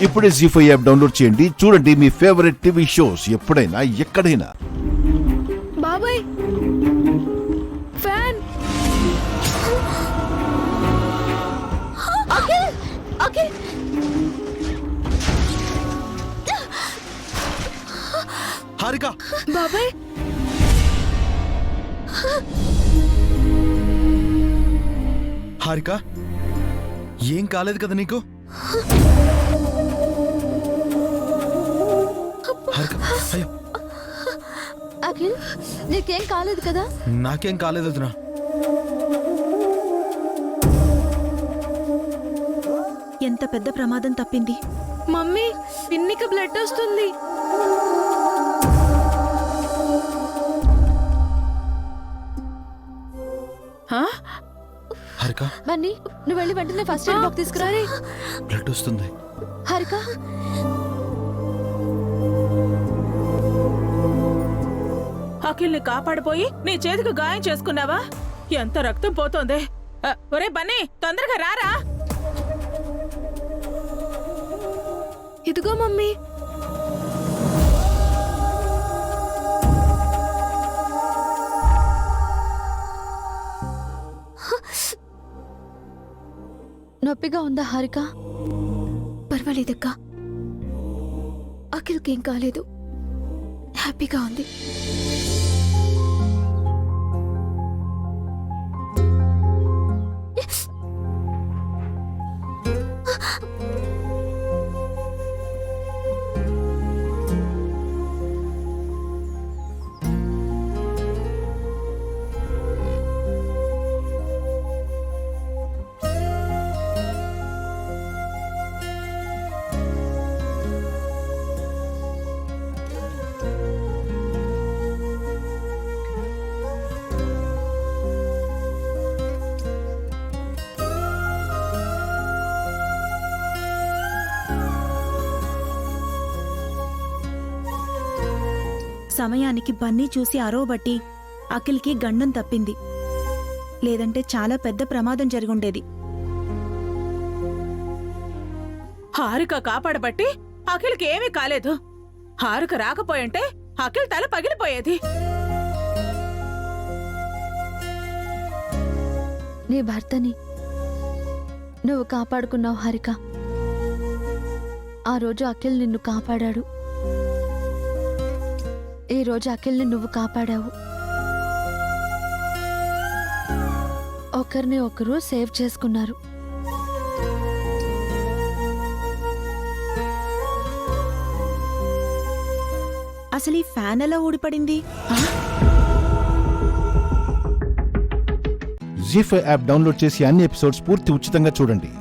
ఇప్పుడే జీ5 app download చేయండి. చూడండి మీ ఫేవరెట్ టీవీ షోస్ ఎప్పుడైనా ఎక్కడైనా. బాబాయ్ ఫ్యాన్. అఖిల్ అఖిల్ హారిక బాబాయ్ హారిక ఏం కాలేదు కదా నీకు? హారిక అయ్యో అఖిల్ నీకేం కాలేదు కదా? నాకేం కాలేదు వదినా. ఎంత పెద్ద ప్రమాదం తప్పింది. మమ్మీ పిన్నికి బ్లడ్ వస్తుంది. హారిక బన్నీ నువ్వు వెళ్ళి వెంటనే ఫస్ట్ ఎయిడ్ బాక్స్ తీసుకురా. బ్లడ్ వస్తుంది. హారిక అఖిల్ని కాపాడిపోయి నీ చేతికి గాయం చేసుకున్నావా? ఎంత రక్తం పోతోంది. ఒరే బన్నీ తొందరగా రారా. ఇదిగో మమ్మీ. నొప్పిగా ఉందా హారిక? పర్వాలేదక్క, అఖిల్కి ఏం కాలేదు, హ్యాపీగా ఉంది. సమయానికి బన్నీ చూసి అరోబట్టి అఖిల్కి గండం తప్పింది. లేదంటే చాలా పెద్ద ప్రమాదం జరుగుండేది. హారిక కాపాడబట్టి అఖిల్కి ఏమీ కాలేదు. హారిక రాకపోయింటే అఖిల్ తల పగిలిపోయేది. నీ భర్తని నువ్వు కాపాడుకున్నావు హారిక. ఆ రోజు అఖిల్ నిన్ను కాపాడాడు, ఈ రోజు అఖిల్ని నువ్వు కాపాడావు. ఒకరిని ఒకరు సేవ్ చేసుకున్నారు. అసలు ఈ ఫ్యాన్ ఎలా ఊడిపడింది? జీ5 యాప్ డౌన్లోడ్ చేసి అన్ని ఎపిసోడ్స్ పూర్తి ఉచితంగా చూడండి.